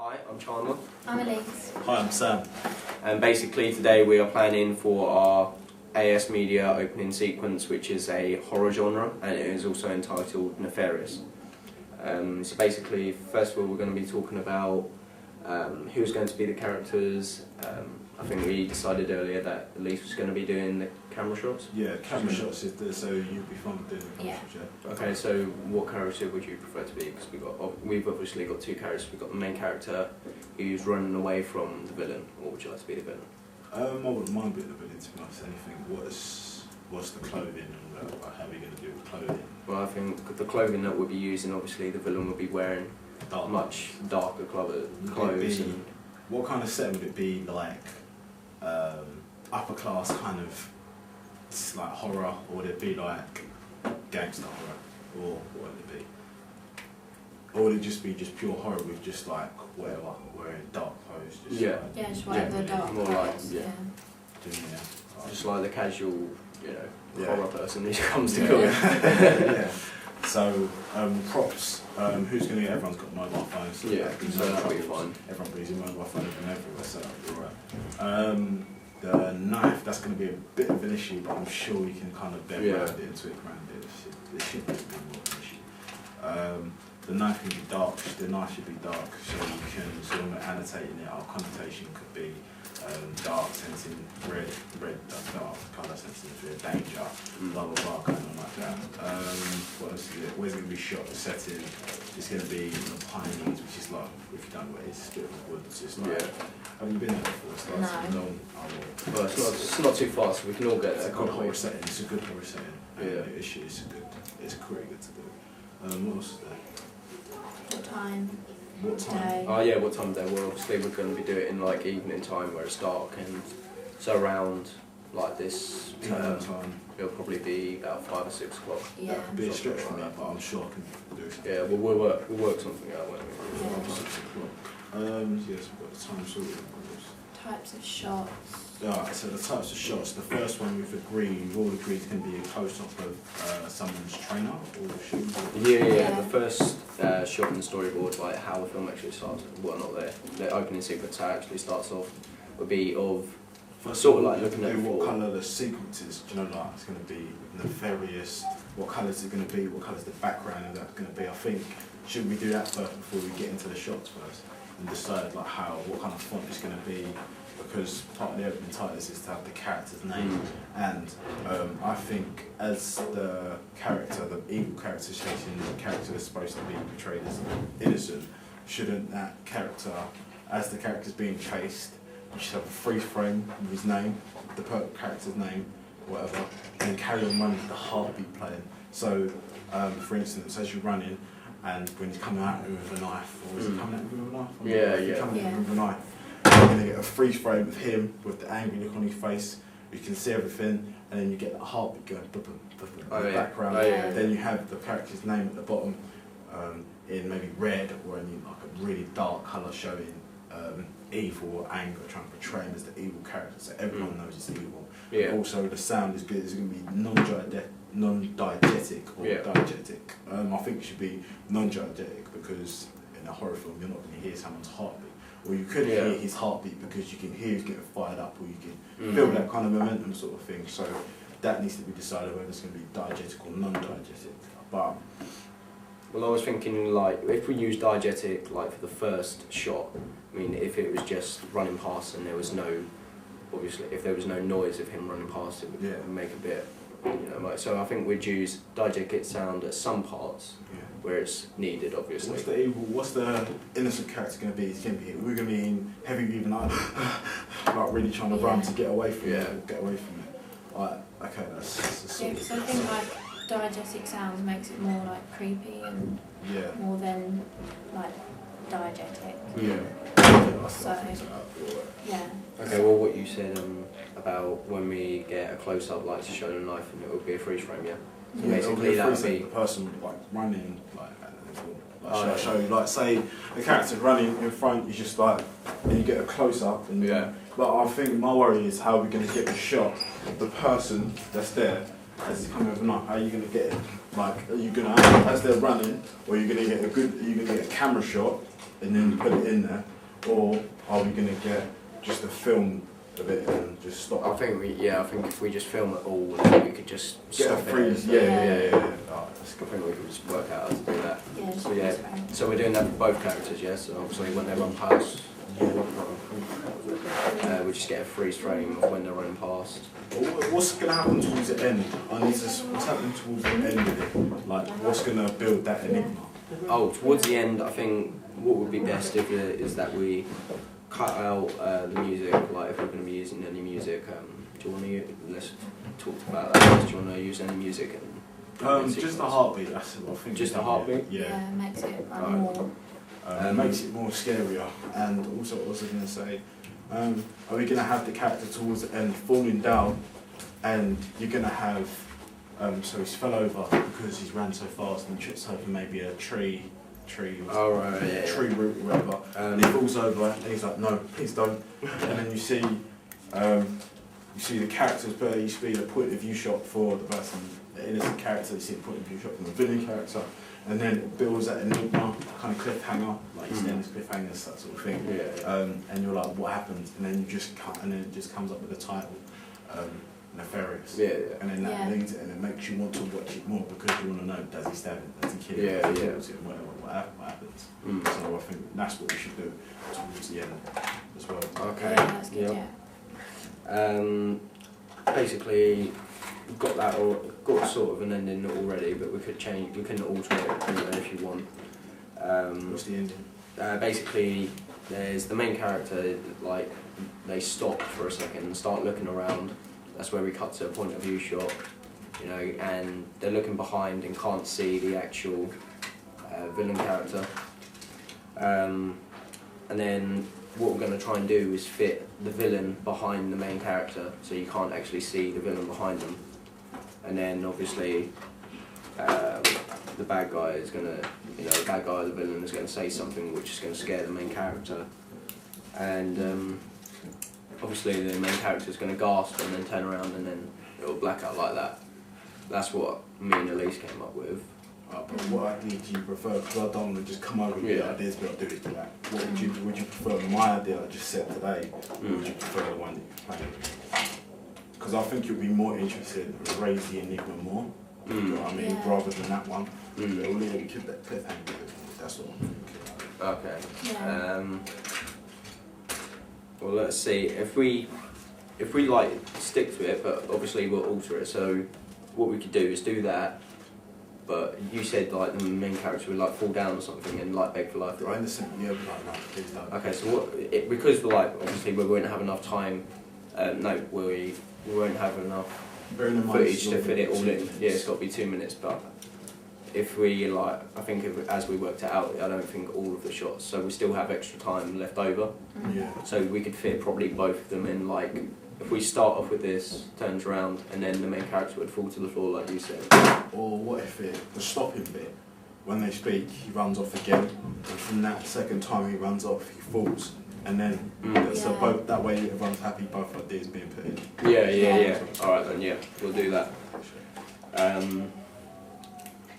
Hi, I'm Chandler. I'm Elise. Hi, I'm Sam. And basically today we are planning for our AS Media opening sequence, which is a horror genre, and it is also entitled Nefarious. So basically, first of all, we're going to be talking about who's going to be the characters. I think we decided earlier that Elise was going to be doing the camera shots. Yeah, camera shots is there, so you'd be fine doing the camera shots, yeah. Okay, so what character would you prefer to be? Because we've obviously got two characters. We've got the main character who's running away from the villain. Or would you like to be the villain? I wouldn't mind being the villain, to be honest. Anything. What's the clothing and how are we going to do the clothing? Well, I think the clothing that we'll be using, obviously the villain will be wearing much darker clothes. What kind of setting would it be? Like upper class kind of like horror, or would it be like gangster horror, or what would it be? Or would it just be pure horror with just like whatever, wearing dark clothes? Just whatever dark more clothes. like, just like the casual, horror person who comes to cook. Yeah. So props. Who's going to get? Everyone's got mobile phones. So that'll be fine. Everyone brings a mobile phone with them everywhere, so that'll be alright. The knife, that's going to be a bit of an issue, but I'm sure we can kind of bend around it and tweak around it. It should be more of an issue. The knife can be dark. The knife should be dark, so you can sort of annotating it. Our connotation could be dark, sensing red, dark colour, sensing fear, danger, blah blah blah, kind of like that. What else is it? Where's it going to be shot? The setting is going to be in the Pioneers, which is like, if you don't know where it's a bit of a woods. It's like, have you been there before? It's like No. Well, it's not too far, so we can all get there. It's a good horror setting. It's a good horror setting. It's pretty good to do. What else is there? What time? What time? Day. Oh yeah, what time of day? Well, obviously we're going to be doing it in like evening time where it's dark, and so around like this Time. it'll probably be about 5 or 6 o'clock. Yeah. That'd be a stretch for me, but I'm sure I can do it. Yeah, well we'll work something out, won't we? Yeah. 6 o'clock. Yes, we've got the time sorted. Types of shots. Alright, so the types of shots. The first one we've all agreed is going to be a close-up of someone's trainer or shoes. Yeah. The first shot in the storyboard, like how the film actually starts, well not the opening sequence, how it actually starts off, would be of sort of like looking at what colour the sequence is. Do you know, like it's going to be nefarious. What colour is it going to be? What colour is the background of that going to be? I think should we do that first before we get into the shots first and decide like what kind of font it's going to be? Because part of the opening titles is to have the character's name, and I think as the character, the evil character chasing the character that's supposed to be portrayed as innocent, shouldn't that character, as the character's being chased, you should have a freeze frame with his name, the character's name, whatever, and carry on running with the heartbeat playing. So, for instance, as you're running, and when he's coming at you with a knife, or is he coming at you with a knife? Coming at you with a knife. You're going to get a freeze frame of him with the angry look on his face. You can see everything, and then you get the heartbeat going in the background. Then you have the character's name at the bottom in maybe red or in like a really dark colour showing evil or anger, trying to portray him as the evil character, so everyone knows it's evil. Also, the sound is good. It's going to be non-diegetic or diegetic. I think it should be non-diegetic because in a horror film you're not going to hear someone's heartbeat. Or you could hear his heartbeat because you can hear he's getting fired up, or you can feel that kind of momentum sort of thing. So that needs to be decided whether it's going to be diegetic or non-diegetic. But well, I was thinking like if we use diegetic like for the first shot, I mean if it was just running past and there was no, obviously if there was no noise of him running past, it would make a bit, so I think we'd use diegetic sound at some parts. Where it's needed, obviously. What's the innocent character going to be? We're going to be in heavy breathing, like really trying to run to get away from it. Get away from it. Okay, that's because I think like diegetic sounds makes it more like creepy and more than like diegetic. Okay, well, what you said about when we get a close up, like to show the knife, and it would be a freeze frame, So basically, that would be the person like running, show you, like say the character running in front, you just like, and you get a close up, and but I think my worry is how we're going to get the shot, the person that's there as he's coming over the knife. How are you going to get it? Like, are you going to as they're running, or are you going to get a camera shot and then put it in there, or are we going to get just a film of it and just stop? I think if we just film it all, then we could just get a stop freeze. it. Yeah. Oh, that's I good. think we could just work out how to do that. Yeah, So yeah, so we're doing that for both characters, yes. So obviously when they run past, we just get a freeze frame of when they're running past. What's going to happen towards the end? What's happening towards the end of it? Like, what's going to build that enigma? Oh, towards the end, I think what would be best is that we cut out the music. Like, if we're going to be using any music, do you want to let's talk about that? Do you want to use any music? Just a heartbeat. That's what I think. Just a heartbeat. Yeah, makes it like more. Makes it more scarier. And also, what was I going to say? Are we going to have the character towards the end falling down, and you're going to have, so he's fell over because he's ran so fast and trips over maybe a tree tree root or whatever, and he falls over and he's like, no, please don't. And then you see the characters, but it used to be the point of view shot for the person, the innocent character, you see the point of view shot from the villain character, and then it builds that enigma, kind of cliffhanger, like EastEnders cliffhangers, that sort of thing. And you're like, what happens? And then you just cut, and then it just comes up with the title, Nefarious. And then that leads it, and it makes you want to watch it more because you want to know, does he stab him? Does he kill him? Does he what happens? So I think that's what we should do towards the end as well. Okay. Yeah, that's good. Basically, we've got that got sort of an ending already, but we could change. We can alter it if you want. What's the ending? Basically, there's the main character. Like, they stop for a second and start looking around. That's where we cut to a point of view shot, you know, and they're looking behind and can't see the actual villain character. And then what we're going to try and do is fit the villain behind the main character, so you can't actually see the villain behind them. And then obviously the bad guy is going to, the bad guy or the villain is going to say something which is going to scare the main character. And obviously the main character is going to gasp and then turn around and then it'll black out like that. That's what me and Elise came up with. But what idea do you prefer? Because I don't want to just come over with ideas, but I'll do this, do that. What would you prefer? My idea I just said today, or would you prefer the one that you're playing? Because I think you'll be more interested in raise the enigma more, you know what I mean, rather than that one. It'll really keep that cliffhanger. That's all I'm thinking. Okay. Well, let's see. If we like stick to it, but obviously we'll alter it. So what we could do is do that. But you said like the main character would like fall down or something and like beg for life, right? Please don't. Okay, so because like obviously we won't have enough time. We won't have enough footage to fit it all in. Yeah, it's got to be 2 minutes. But if we I think as we worked it out, I don't think all of the shots. So we still have extra time left over. So we could fit probably both of them in. Like if we start off with this, turns around, and then the main character would fall to the floor, like you said. Or what if the stopping bit, when they speak, he runs off again, and from that second time he runs off, he falls, and then so both that way everyone's happy, both ideas being put in. Yeah. All right then, we'll do that.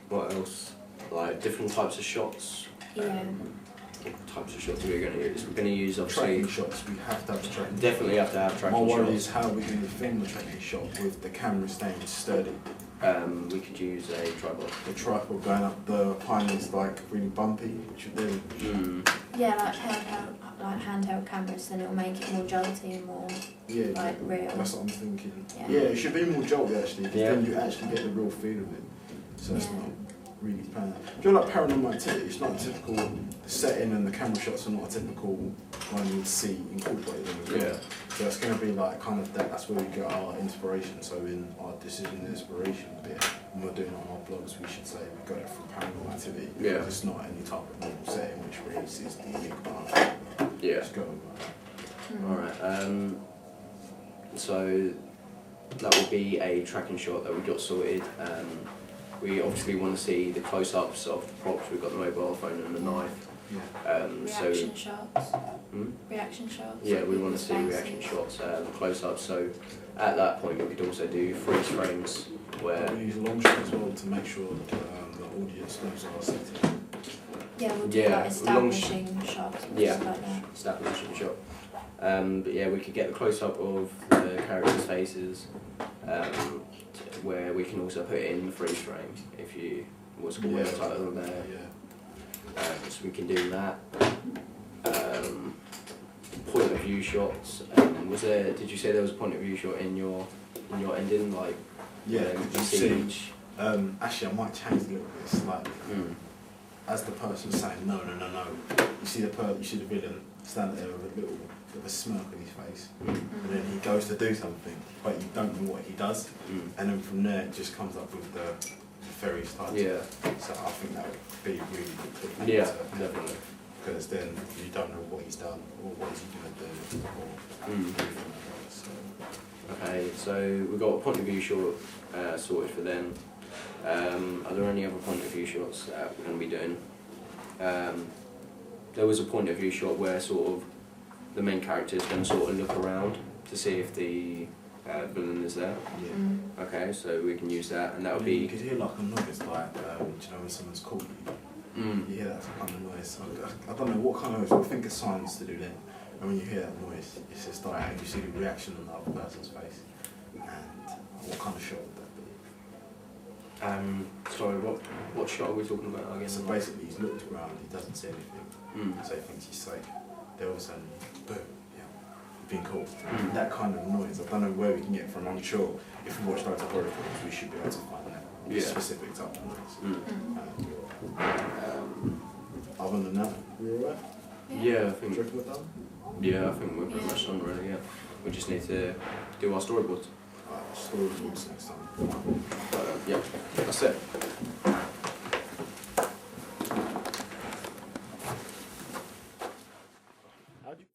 What else? Like different types of shots. What types of shots we're going to use? We're going to use obviously tracking shots. We have to have tracking. Definitely have to have tracking shots. My worry is how we're going to film the tracking shot with the camera staying sturdy. We could use a tripod. The tripod going up the pine is like really bumpy, which would then. Yeah, like handheld cameras, then it'll make it more jolty and more like real. That's what I'm thinking. Yeah, it should be more jolty actually, because then you actually get the real feel of it. So it's not really planned. Do you know like Paranormal Activity? It's not a typical setting, and the camera shots are not a typical one you'd see incorporated in as well. So it's going to be like kind of that. That's where we get our inspiration. So in our decision and inspiration bit, when we're doing it on our blogs, we should say we got it from Paranormal Activity. Because it's not any type of normal setting which releases the enigma. Just go with that. Alright. So that will be a tracking shot that we got sorted. We obviously want to see the close-ups of the props. We've got the mobile phone and the knife. Reaction shots. Reaction shots. Yeah, we want to see reaction shots, the close-ups. So at that point, we could also do freeze frames where we use a long shot as well to make sure that the audience knows our setting. Yeah, we'll do Yeah, like establishing shots and yeah. stuff like that. establishing shot. But yeah, we could get the close up of the characters' faces, where we can also put in the freeze frame if you what's called the title on there. So we can do that. Point of view shots. Was there? Did you say there was a point of view shot in your ending? Like you see each. Actually, I might change a little bit. It's like as the person saying no, you see the villain stand there with a little bit of a smirk on his face, and then he goes to do something, but you don't know what he does, and then from there it just comes up with the Nefarious title. Yeah. So I think that would be really good. Yeah, definitely. Because then you don't know what he's done or what he's going to do or anything like that. So. Okay, so we've got a point of view shot sorted for them. Are there any other point of view shots that we're going to be doing? There was a point of view shot where sort of the main character is going to sort of look around to see if the villain is there. Yeah. Okay, so we can use that, and that would be. You could hear like a noise, like do you know when someone's calling you? You hear that kind of noise. I don't know what kind of noise. I think it's signs to do then. And when you hear that noise, it's just like, and you see the reaction on the other person's face. And what kind of shot would that be? Sorry, what shot are we talking about again? So basically, he's looked around, he doesn't see anything, so he thinks he's safe. Then all of a sudden, boom, you've been caught. That kind of noise, I don't know where we can get it from. I'm sure if we watch loads of horror films, we should be able to find that specific type of noise. Other than that, we're alright? Yeah, I think. Do you reckon we're done? Yeah, I think we're pretty much done really, yeah. We just need to do our storyboards. Storyboards next time. Yeah, that's it. How'd you